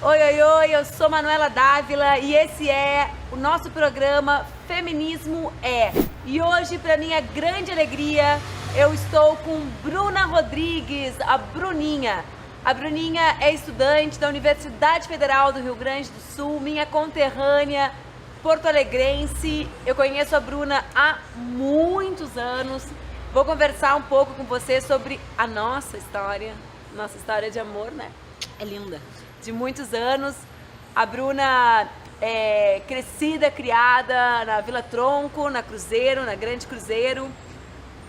Oi, oi, oi, eu sou Manuela Dávila e esse é o nosso programa Feminismo É. E hoje, para minha grande alegria, eu estou com Bruna Rodrigues, a Bruninha. A Bruninha é estudante da Universidade Federal do Rio Grande do Sul, minha conterrânea porto-alegrense. Eu conheço a Bruna há muitos anos. Vou conversar um pouco com você sobre a nossa história de amor, né? É linda. De muitos anos. A Bruna é crescida, criada na Vila Tronco, na Cruzeiro, na Grande Cruzeiro.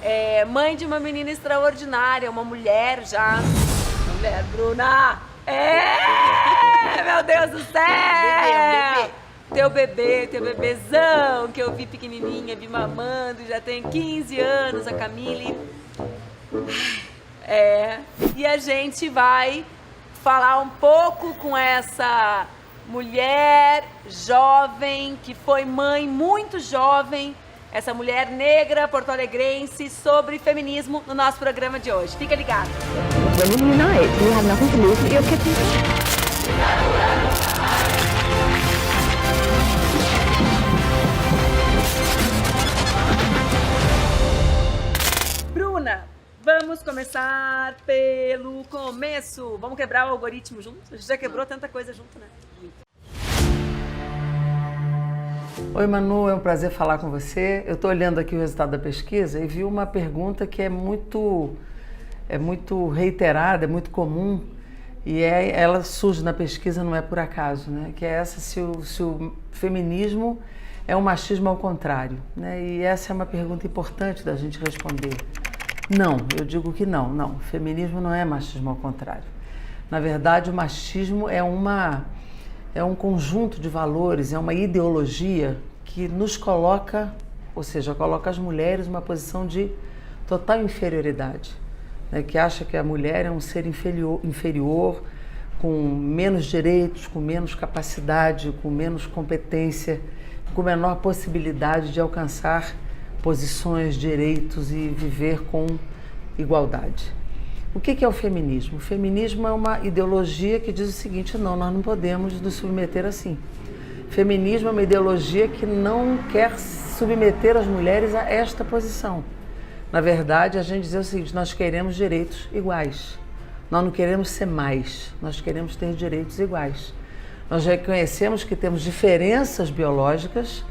É mãe de uma menina extraordinária, uma mulher já. Uma mulher, Bruna! É! Meu Deus do céu! Teu bebezão, que eu vi pequenininha, vi mamando, já tem 15 anos, a Camille. E a gente vai falar um pouco com essa mulher jovem, que foi mãe muito jovem, essa mulher negra porto-alegrense, sobre feminismo no nosso programa de hoje. Fica ligado. Women unite. You have nothing to lose. You're kicking. Bruna, vamos começar pelo começo. Vamos quebrar o algoritmo junto? A gente já quebrou tanta coisa junto, né? Oi, Manu, é um prazer falar com você. Eu estou olhando aqui o resultado da pesquisa e vi uma pergunta que é muito reiterada, é muito comum, e ela surge na pesquisa, não é por acaso, né? Que é essa, se o feminismo é um machismo ao contrário, né? E essa é uma pergunta importante da gente responder. Não, eu digo que não. O feminismo não é machismo ao contrário. Na verdade, o machismo é um conjunto de valores, é uma ideologia que nos coloca, ou seja, coloca as mulheres numa posição de total inferioridade, né? Que acha que a mulher é um ser inferior, com menos direitos, com menos capacidade, com menos competência, com menor possibilidade de alcançar posições, direitos e viver com igualdade. O que é o feminismo? O feminismo é uma ideologia que diz o seguinte: não, nós não podemos nos submeter assim. Feminismo é uma ideologia que não quer submeter as mulheres a esta posição. Na verdade, a gente diz o seguinte: nós queremos direitos iguais. Nós não queremos ser mais, nós queremos ter direitos iguais. Nós reconhecemos que temos diferenças biológicas,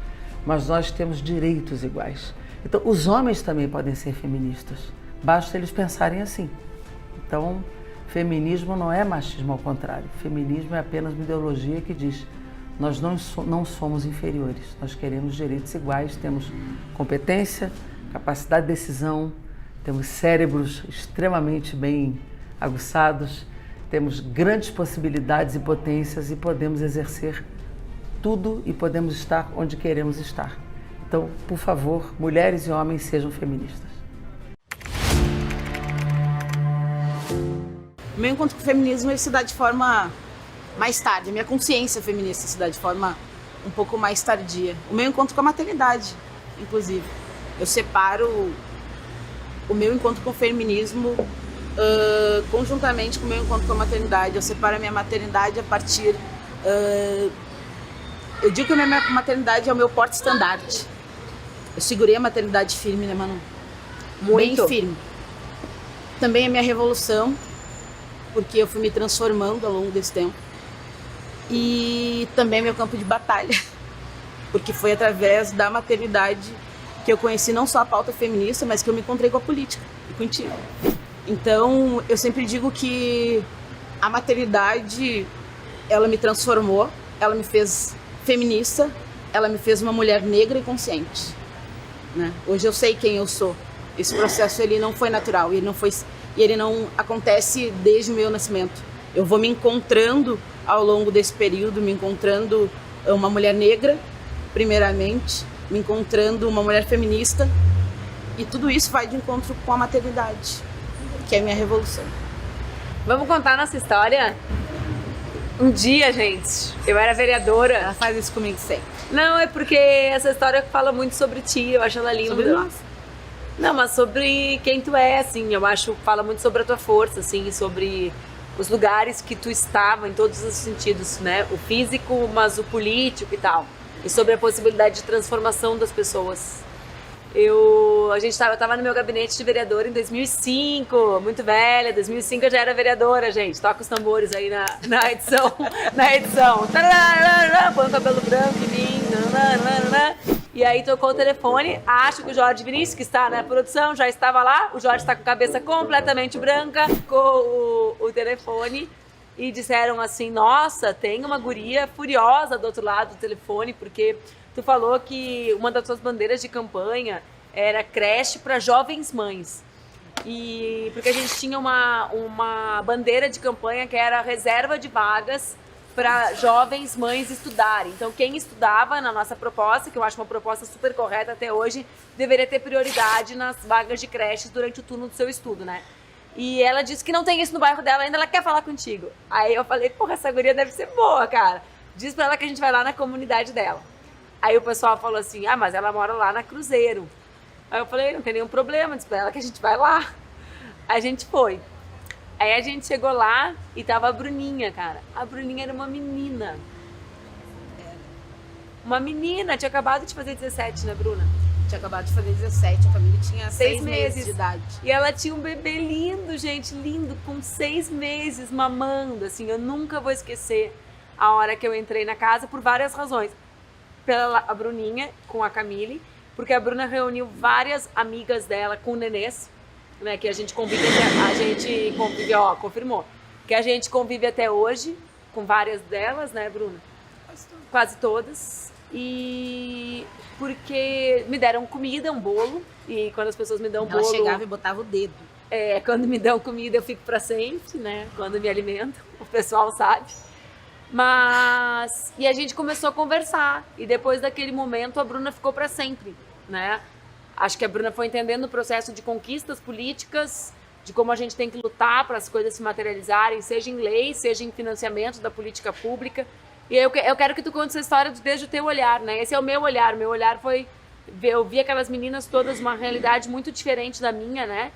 mas nós temos direitos iguais. Então, os homens também podem ser feministas, basta eles pensarem assim. Então, feminismo não é machismo ao contrário. Feminismo é apenas uma ideologia que diz: nós não somos inferiores, nós queremos direitos iguais, temos competência, capacidade de decisão, temos cérebros extremamente bem aguçados, temos grandes possibilidades e potências e podemos exercer tudo e podemos estar onde queremos estar. Então, por favor, mulheres e homens, sejam feministas. O meu encontro com o feminismo se dá de forma mais tarde. A minha consciência feminista se dá de forma um pouco mais tardia. O meu encontro com a maternidade, inclusive. Eu separo o meu encontro com o feminismo conjuntamente com o meu encontro com a maternidade. Eu separo a minha maternidade a partir... eu digo que a minha maternidade é o meu porte-estandarte. Eu segurei a maternidade firme, né, Manu? Muito. Bem firme. Também a minha revolução, porque eu fui me transformando ao longo desse tempo. E também meu campo de batalha, porque foi através da maternidade que eu conheci não só a pauta feminista, mas que eu me encontrei com a política e contigo. Então, eu sempre digo que a maternidade, ela me transformou, ela me fez feminista, ela me fez uma mulher negra e consciente, né? Hoje eu sei quem eu sou. Esse processo ele não foi natural, ele não acontece desde o meu nascimento. Eu vou me encontrando ao longo desse período, me encontrando uma mulher negra, primeiramente, me encontrando uma mulher feminista, e tudo isso vai de encontro com a maternidade, que é a minha revolução. Vamos contar nossa história? Um dia, gente, eu era vereadora. Ela faz isso comigo sempre. Não, é porque essa história fala muito sobre ti, eu acho ela linda. Sobre nós. Não, mas sobre quem tu é, assim, eu acho que fala muito sobre a tua força, assim, sobre os lugares que tu estava em todos os sentidos, né? O físico, mas o político e tal. E sobre a possibilidade de transformação das pessoas. Eu tava no meu gabinete de vereador em 2005, muito velha, 2005 eu já era vereadora, gente. Toca os tambores aí na edição. Põe o cabelo branco em mim. E aí tocou o telefone, acho que o Jorge Vinícius, que está na produção, já estava lá. O Jorge está com a cabeça completamente branca, com o telefone. E disseram assim, nossa, tem uma guria furiosa do outro lado do telefone, porque tu falou que uma das tuas bandeiras de campanha era creche para jovens mães. E porque a gente tinha uma bandeira de campanha que era reserva de vagas para jovens mães estudarem. Então, quem estudava na nossa proposta, que eu acho uma proposta super correta até hoje, deveria ter prioridade nas vagas de creches durante o turno do seu estudo, né? E ela disse que não tem isso no bairro dela ainda, ela quer falar contigo. Aí eu falei, porra, essa guria deve ser boa, cara. Diz pra ela que a gente vai lá na comunidade dela. Aí o pessoal falou assim, mas ela mora lá na Cruzeiro. Aí eu falei, não tem nenhum problema, diz pra ela que a gente vai lá. Aí a gente foi. Aí a gente chegou lá e tava a Bruninha, cara. A Bruninha era uma menina. Uma menina, tinha acabado de fazer 17, né, Bruna? Tinha acabado de fazer 17, a família tinha 6 meses de idade. E ela tinha um bebê lindo, gente, lindo, com 6 meses, mamando, assim. Eu nunca vou esquecer a hora que eu entrei na casa, por várias razões. A Bruninha, com a Camille, porque a Bruna reuniu várias amigas dela com nenês, né, que a gente convive, confirmou, que a gente convive até hoje, com várias delas, né, Bruna? Quase todas. E porque me deram comida, um bolo, e quando as pessoas me dão bolo... Ela chegava e botava o dedo. Quando me dão comida eu fico pra sempre, né, quando me alimentam, o pessoal sabe. E a gente começou a conversar, e depois daquele momento a Bruna ficou pra sempre, né? Acho que a Bruna foi entendendo o processo de conquistas políticas, de como a gente tem que lutar para as coisas se materializarem, seja em lei, seja em financiamento da política pública. E eu quero que tu conte essa história desde o teu olhar, né? Esse é o meu olhar. Meu olhar foi... Eu vi aquelas meninas todas uma realidade muito diferente da minha, né?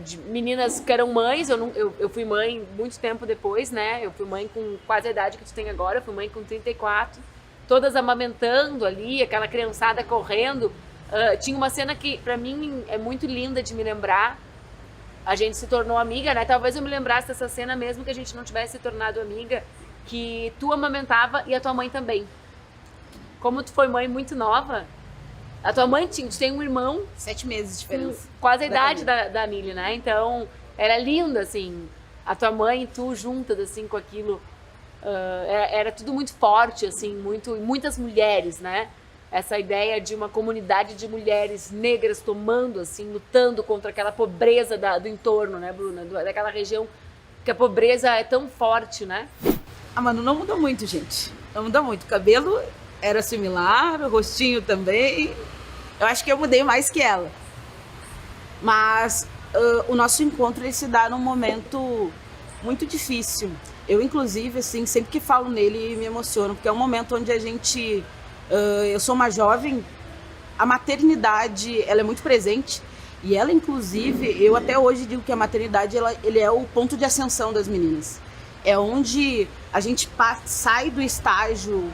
De meninas que eram mães, eu fui mãe muito tempo depois, né? Eu fui mãe com quase a idade que tu tem agora, eu fui mãe com 34. Todas amamentando ali, aquela criançada correndo. Tinha uma cena que, pra mim, é muito linda de me lembrar. A gente se tornou amiga, né? Talvez eu me lembrasse dessa cena mesmo que a gente não tivesse se tornado amiga, que tu amamentava e a tua mãe também. Como tu foi mãe muito nova, a tua mãe tem um irmão... 7 meses de diferença. Quase a idade da Milly, né? Então, era lindo, assim, a tua mãe e tu juntas, assim, com aquilo. Era tudo muito forte, assim, muitas mulheres, né? Essa ideia de uma comunidade de mulheres negras tomando, assim, lutando contra aquela pobreza do entorno, né, Bruna? Daquela região que a pobreza é tão forte, né? A Manu não mudou muito, gente. Não mudou muito. O cabelo era similar, o rostinho também. Eu acho que eu mudei mais que ela. Mas o nosso encontro ele se dá num momento muito difícil. Eu, inclusive, assim, sempre que falo nele, me emociono, porque é um momento onde a gente... eu sou uma jovem, a maternidade, ela é muito presente. E ela, inclusive, eu até hoje digo que a maternidade, ele é o ponto de ascensão das meninas. É onde a gente sai do estágio,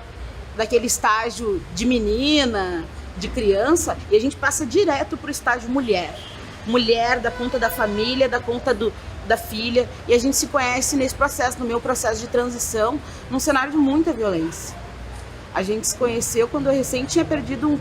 daquele estágio de menina, de criança, e a gente passa direto para o estágio mulher. Mulher da conta da família, da conta da filha, e a gente se conhece nesse processo, no meu processo de transição, num cenário de muita violência. A gente se conheceu quando eu recém tinha perdido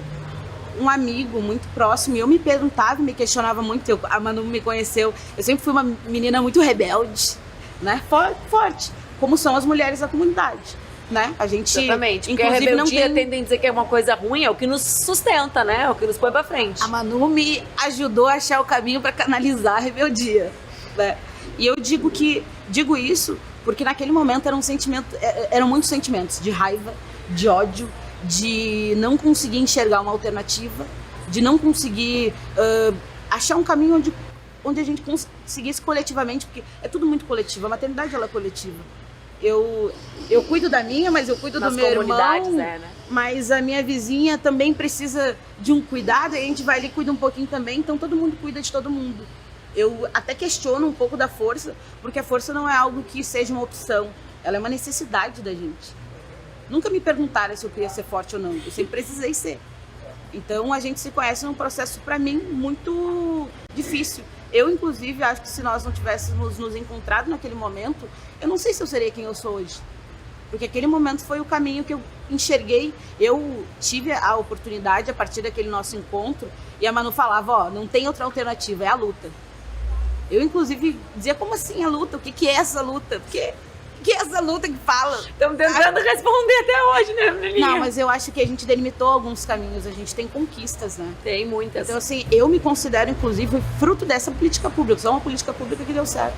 um amigo muito próximo, e eu me perguntava, me questionava muito, a Manu me conheceu, eu sempre fui uma menina muito rebelde, né? Forte, como são as mulheres da comunidade, né? A gente, exatamente, porque inclusive, a rebeldia tendem a dizer que é uma coisa ruim, é o que nos sustenta, né? É o que nos põe pra frente. A Manu me ajudou a achar o caminho para canalizar a rebeldia, né? E eu digo isso porque naquele momento eram muitos sentimentos de raiva, de ódio, de não conseguir enxergar uma alternativa, de não conseguir achar um caminho onde a gente conseguisse coletivamente, porque é tudo muito coletivo, a maternidade ela é coletiva. Eu cuido da minha, mas eu cuido do meu irmão, né? Mas a minha vizinha também precisa de um cuidado, e a gente vai ali e cuida um pouquinho também, então todo mundo cuida de todo mundo. Eu até questiono um pouco da força, porque a força não é algo que seja uma opção, ela é uma necessidade da gente. Nunca me perguntaram se eu queria ser forte ou não, eu sempre precisei ser. Então a gente se conhece num processo, para mim, muito difícil. Eu, inclusive, acho que se nós não tivéssemos nos encontrado naquele momento, eu não sei se eu seria quem eu sou hoje. Porque aquele momento foi o caminho que eu enxerguei. Eu tive a oportunidade, a partir daquele nosso encontro, e a Manu falava, ó, não tem outra alternativa, é a luta. Eu, inclusive, dizia, como assim a luta? O que é essa luta? Porque o que é essa luta que fala? Estamos tentando responder até hoje, né, Bruninha? Não, mas eu acho que a gente delimitou alguns caminhos, a gente tem conquistas, né? Tem muitas. Então, assim, eu me considero, inclusive, fruto dessa política pública. Só uma política pública que deu certo,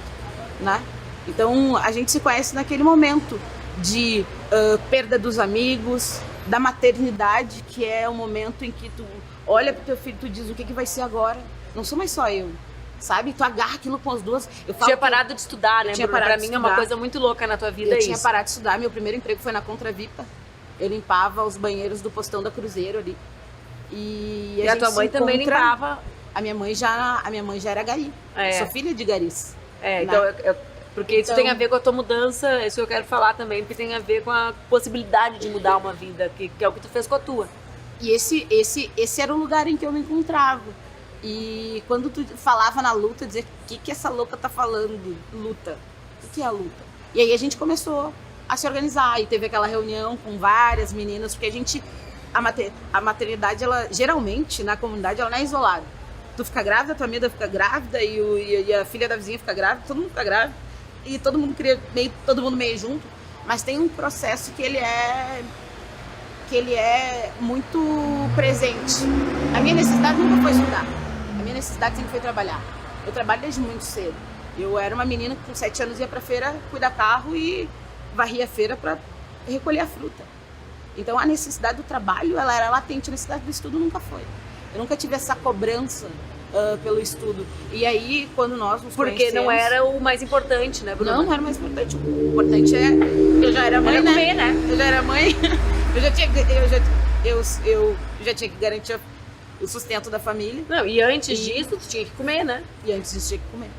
né? Então, a gente se conhece naquele momento de perda dos amigos, da maternidade, que é o momento em que tu olha pro teu filho e tu diz, o que vai ser agora? Não sou mais só eu. Sabe? Tu agarra aquilo com as duas. Eu falo tinha parado de estudar, né, Bruna? Pra mim é uma coisa muito louca na tua vida. Eu tinha parado de estudar. Meu primeiro emprego foi na Contravipa. Eu limpava os banheiros do postão da Cruzeiro ali. E a tua mãe também limpava? A minha mãe já era gari. Sou filha de garis. Então, porque isso tem a ver com a tua mudança, isso eu quero falar também, porque tem a ver com a possibilidade de mudar uma vida, que é o que tu fez com a tua. E esse era o lugar em que eu me encontrava. E quando tu falava na luta, dizer, o que essa louca tá falando? Luta. O que é a luta? E aí a gente começou a se organizar e teve aquela reunião com várias meninas, porque a maternidade, ela geralmente na comunidade, ela não é isolada. Tu fica grávida, tua amiga fica grávida e a filha da vizinha fica grávida, todo mundo fica grávido e todo mundo meio junto, mas tem um processo que ele é muito presente. A minha necessidade nunca foi estudar. A minha necessidade sempre foi trabalhar. Eu trabalho desde muito cedo. Eu era uma menina que com 7 anos ia pra feira cuidar carro e varria a feira para recolher a fruta. Então a necessidade do trabalho, ela era latente, a necessidade do estudo nunca foi. Eu nunca tive essa cobrança pelo estudo. E aí, quando nós nos Porque não era o mais importante, né, Bruna? Não era o mais importante. O importante é... Eu já era mãe, era comer, né? Eu já era mãe. Eu já tinha que garantir o sustento da família. Não, e antes disso, tu tinha que comer, né? E antes disso, tinha que comer.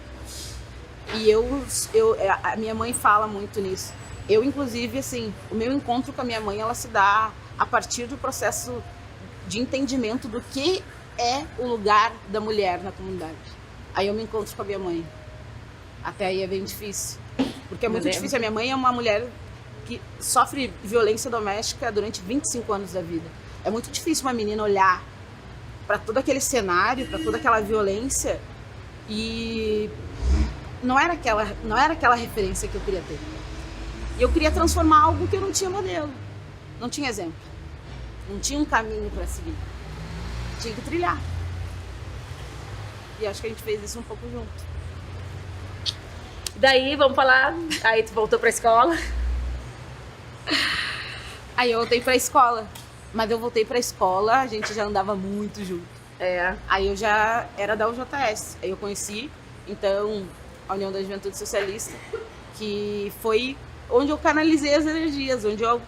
E a minha mãe fala muito nisso. Eu, inclusive, assim, o meu encontro com a minha mãe, ela se dá a partir do processo de entendimento do que é o lugar da mulher na comunidade. Aí eu me encontro com a minha mãe. Até aí é bem difícil. Porque é muito difícil. A minha mãe é uma mulher que sofre violência doméstica durante 25 anos da vida. É muito difícil uma menina olhar para todo aquele cenário, para toda aquela violência e não era aquela referência que eu queria ter. E eu queria transformar algo que eu não tinha modelo, não tinha exemplo, não tinha um caminho para seguir. Tinha que trilhar. E acho que a gente fez isso um pouco junto. Daí, vamos falar, aí tu voltou pra escola. Aí eu voltei pra escola. Mas eu voltei pra escola, a gente já andava muito junto. Aí eu já era da UJS. Aí eu conheci, então, a União da Juventude Socialista, que foi onde eu canalizei as energias, onde eu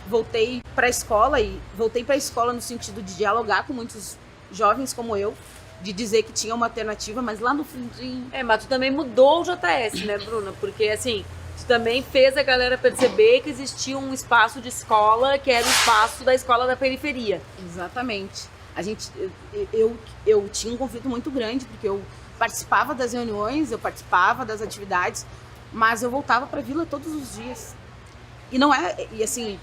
voltei pra escola, e voltei pra escola no sentido de dialogar com muitos jovens como eu, de dizer que tinha uma alternativa, mas lá no fundinho... Mas tu também mudou o JS, né, Bruna? Porque, assim, tu também fez a galera perceber que existia um espaço de escola, que era o espaço da escola da periferia. Exatamente. Eu tinha um conflito muito grande, porque eu participava das reuniões, eu participava das atividades, mas eu voltava pra vila todos os dias. E assim,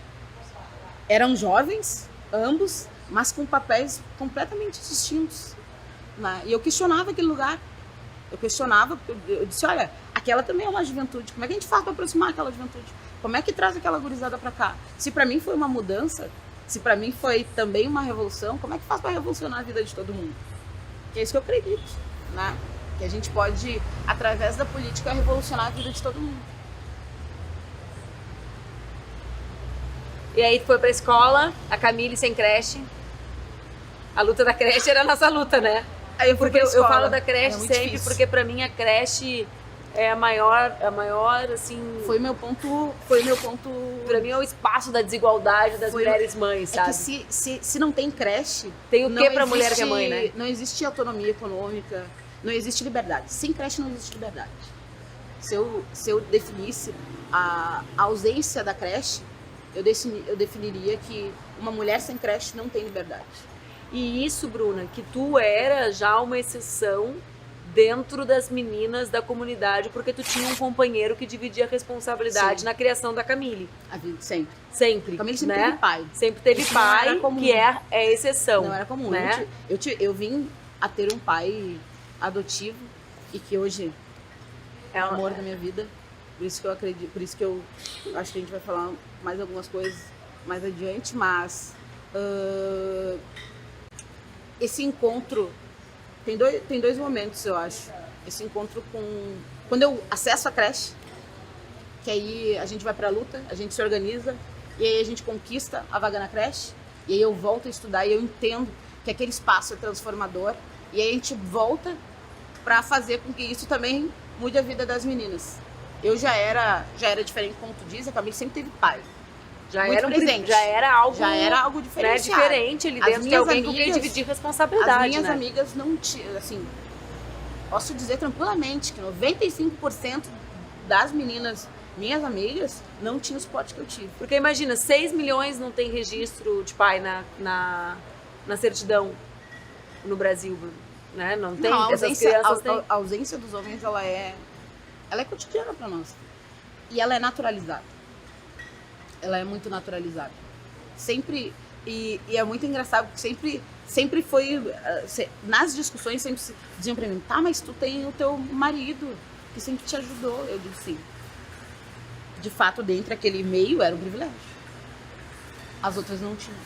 eram jovens, ambos, mas com papéis completamente distintos. Né? E eu questionava aquele lugar. Eu disse, olha, aquela também é uma juventude. Como é que a gente faz para aproximar aquela juventude? Como é que traz aquela gurizada para cá? Se para mim foi uma mudança, se para mim foi também uma revolução, como é que faz para revolucionar a vida de todo mundo? Que é isso que eu acredito, né? Que a gente pode, através da política, revolucionar a vida de todo mundo. E aí tu foi pra escola, a Camille sem creche. A luta da creche era a nossa luta, né? Aí eu falo da creche sempre, difícil. Porque pra mim a creche é a maior, assim... Foi meu ponto... Pra mim é o espaço da desigualdade das mulheres mães, sabe? É que se não tem creche... Tem o que pra mulher que é mãe, né? Não existe autonomia econômica, não existe liberdade. Sem creche não existe liberdade. Se eu definisse a ausência da creche, eu definiria que uma mulher sem creche não tem liberdade. E isso, Bruna, que tu era já uma exceção dentro das meninas da comunidade, porque tu tinha um companheiro que dividia a responsabilidade Sim. na criação da Camille. A vida sempre. Sempre. A Camille sempre né? teve pai. Sempre teve Isso não pai, era comum. que é exceção. Não era comum. Né? Eu vim a ter um pai adotivo e que hoje é o amor da minha vida. Por isso que eu acredito, por isso que eu acho que a gente vai falar mais algumas coisas mais adiante, mas esse encontro tem dois momentos, eu acho. Esse encontro com quando eu acesso a creche, que aí a gente vai pra luta, a gente se organiza e aí a gente conquista a vaga na creche e aí eu volto a estudar e eu entendo que aquele espaço é transformador e aí a gente volta pra fazer com que isso também mude a vida das meninas. Eu já era diferente, como tu diz, a Camille sempre teve pai. Já muito era, presente. já era algo diferenciado. Né, diferente ali dentro de alguém com quem dividir responsabilidade. As minhas né? amigas não tinham, assim, posso dizer tranquilamente que 95% das meninas, minhas amigas, não tinham o suporte que eu tive. Porque imagina, 6 milhões não tem registro de pai na certidão no Brasil, né? Não tem, Não, essas crianças têm. a ausência dos homens, ela é cotidiana para nós. E ela é naturalizada. Ela é muito naturalizada. Sempre, e é muito engraçado, porque sempre foi, nas discussões sempre diziam pra mim, tá, mas tu tem o teu marido, que sempre te ajudou. Eu digo sim. De fato, dentro daquele meio, era um privilégio. As outras não tinham.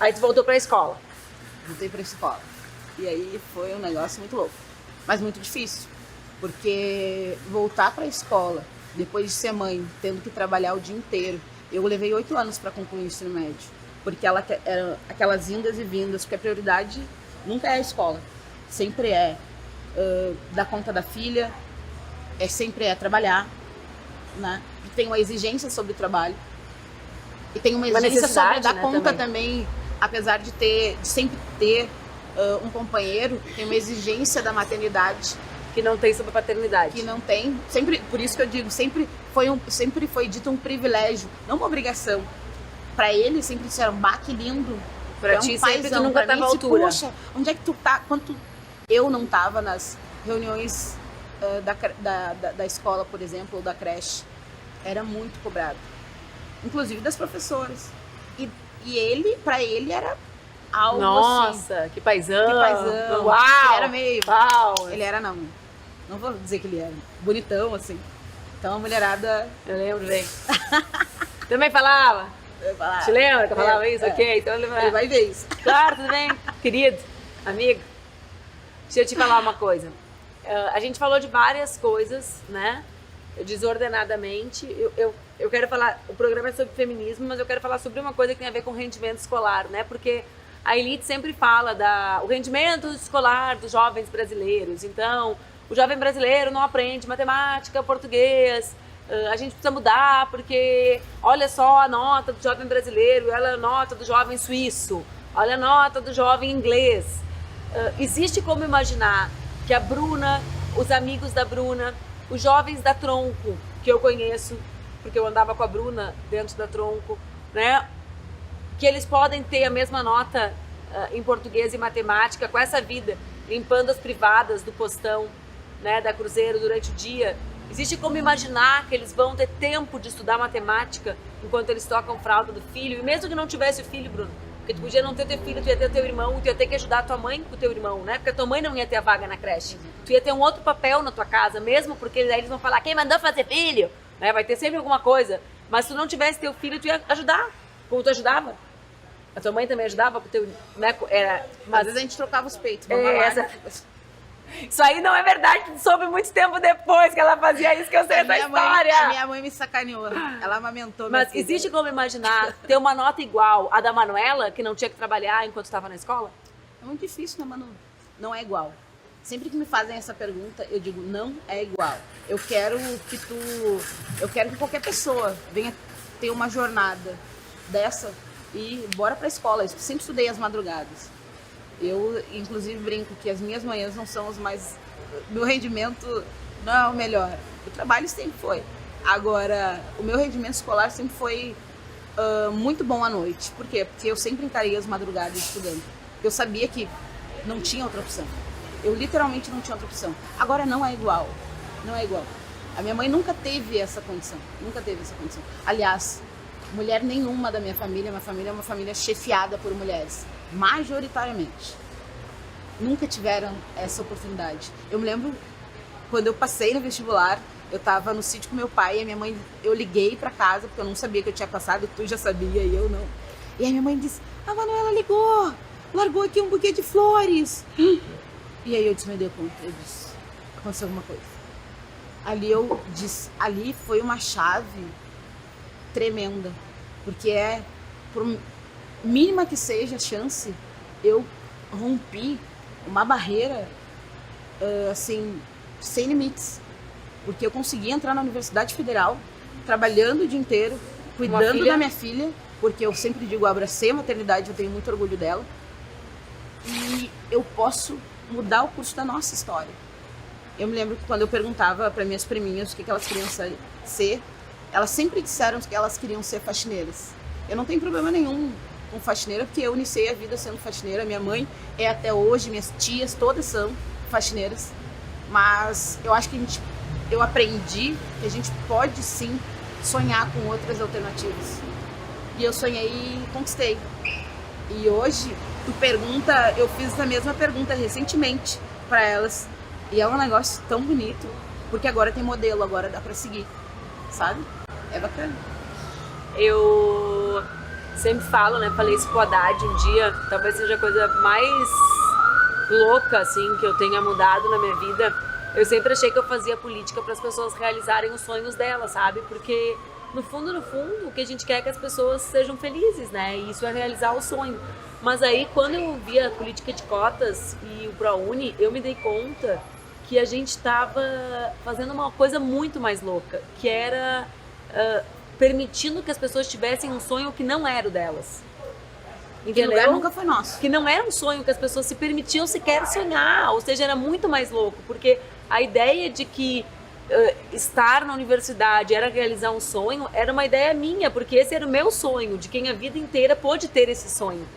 Aí tu voltou pra escola. Voltei pra escola. E aí foi um negócio muito louco. Mas muito difícil. Porque voltar pra escola, depois de ser mãe, tendo que trabalhar o dia inteiro. Eu levei 8 anos para concluir o ensino médio. Porque era aquelas indas e vindas, porque a prioridade nunca é a escola. Sempre é dar conta da filha, sempre é trabalhar, né? Tem uma exigência sobre o trabalho. E tem uma exigência sobre dar conta também, apesar de sempre ter um companheiro, tem uma exigência da maternidade. Que não tem sobre a paternidade. Que não tem. Sempre, por isso que eu digo, sempre foi dito um privilégio, não uma obrigação. Pra ele, sempre disseram, bah, que lindo. Pra ti, sempre tu nunca tava à altura. Poxa, onde é que tu tá? Eu não tava nas reuniões da escola, por exemplo, ou da creche. Era muito cobrado. Inclusive das professoras. E ele, pra ele, era algo Nossa, assim. Que paizão. Que paizão. Uau. Ele era meio... Uau. Ele era, não vou dizer que ele era bonitão, assim. Então a mulherada... Eu lembro bem. Também falava? Eu falava, Te lembra que eu falava isso? Ok, então ele vai ver isso. Claro, tudo bem. Querido, amigo, deixa eu te falar uma coisa. A gente falou de várias coisas, né? Desordenadamente. Eu quero falar, o programa é sobre feminismo, mas eu quero falar sobre uma coisa que tem a ver com rendimento escolar, né? Porque a elite sempre fala o rendimento escolar dos jovens brasileiros. Então, o jovem brasileiro não aprende matemática, português. A gente precisa mudar porque olha só a nota do jovem brasileiro, olha a nota do jovem suíço, olha a nota do jovem inglês. Existe como imaginar que a Bruna, os amigos da Bruna, os jovens da Tronco, que eu conheço, porque eu andava com a Bruna dentro da Tronco, né? Que eles podem ter a mesma nota em português e matemática com essa vida, limpando as privadas do postão, né, da Cruzeiro durante o dia. Existe como imaginar que eles vão ter tempo de estudar matemática enquanto eles tocam fralda do filho? E mesmo que não tivesse o filho, Bruno, porque tu podia não ter teu filho, tu ia ter teu irmão, tu ia ter que ajudar a tua mãe com o teu irmão, né? Porque a tua mãe não ia ter a vaga na creche. Tu ia ter um outro papel na tua casa, mesmo porque daí eles vão falar, quem mandou fazer filho? Né? Vai ter sempre alguma coisa. Mas se tu não tivesse teu filho, tu ia ajudar. Como tu ajudava? A tua mãe também ajudava pro teu... Né? Às vezes a gente trocava os peitos. Isso aí não é verdade, soube muito tempo depois que ela fazia isso, que eu sei essa história. A minha mãe me sacaneou, ela amamentou. Mas existe como imaginar ter uma nota igual à da Manuela, que não tinha que trabalhar enquanto estava na escola? É muito difícil, né, Manu? Não é igual. Sempre que me fazem essa pergunta, eu digo, não é igual. Eu quero que qualquer pessoa venha ter uma jornada dessa e bora pra escola. Eu sempre estudei às madrugadas. Eu, inclusive, brinco que as minhas manhãs não são as mais... Meu rendimento não é o melhor. O trabalho sempre foi. Agora, o meu rendimento escolar sempre foi muito bom à noite. Por quê? Porque eu sempre encarei as madrugadas estudando. Eu sabia que não tinha outra opção. Eu literalmente não tinha outra opção. Agora não é igual. Não é igual. A minha mãe nunca teve essa condição. Nunca teve essa condição. Aliás, mulher nenhuma da minha família é uma família chefiada por mulheres. Majoritariamente. Nunca tiveram essa oportunidade. Eu me lembro, quando eu passei no vestibular, eu tava no sítio com meu pai e a minha mãe, eu liguei pra casa, porque eu não sabia que eu tinha passado, tu já sabia e eu não. E a minha mãe disse, a Manuela ligou, largou aqui um buquê de flores. E aí eu disse, me dei conta, eu disse, aconteceu alguma coisa. Ali foi uma chave tremenda, porque por mínima que seja a chance, eu rompi uma barreira, assim, sem limites. Porque eu consegui entrar na Universidade Federal, trabalhando o dia inteiro, cuidando da minha filha, porque eu sempre digo, eu abracei a maternidade, eu tenho muito orgulho dela. E eu posso mudar o curso da nossa história. Eu me lembro que quando eu perguntava para minhas priminhas o que elas queriam ser, elas sempre disseram que elas queriam ser faxineiras. Eu não tenho problema nenhum com faxineira, porque eu iniciei a vida sendo faxineira. Minha mãe é até hoje, minhas tias todas são faxineiras. Mas eu acho que eu aprendi que a gente pode sim sonhar com outras alternativas. E eu sonhei e conquistei. E hoje, eu fiz essa mesma pergunta recentemente para elas. E é um negócio tão bonito, porque agora tem modelo, agora dá pra seguir, sabe? É bacana. Eu sempre falo, né? Falei isso pro Haddad um dia, talvez seja a coisa mais louca, assim, que eu tenha mudado na minha vida. Eu sempre achei que eu fazia política para as pessoas realizarem os sonhos delas, sabe? Porque, no fundo, o que a gente quer é que as pessoas sejam felizes, né? E isso é realizar o sonho. Mas aí, quando eu vi a política de cotas e o ProUni, eu me dei conta que a gente estava fazendo uma coisa muito mais louca, que era permitindo que as pessoas tivessem um sonho que não era o delas. Entendeu? Que lugar nunca foi nosso. Que não era um sonho que as pessoas se permitiam sequer sonhar, ou seja, era muito mais louco, porque a ideia de que estar na universidade era realizar um sonho era uma ideia minha, porque esse era o meu sonho, de quem a vida inteira pôde ter esse sonho.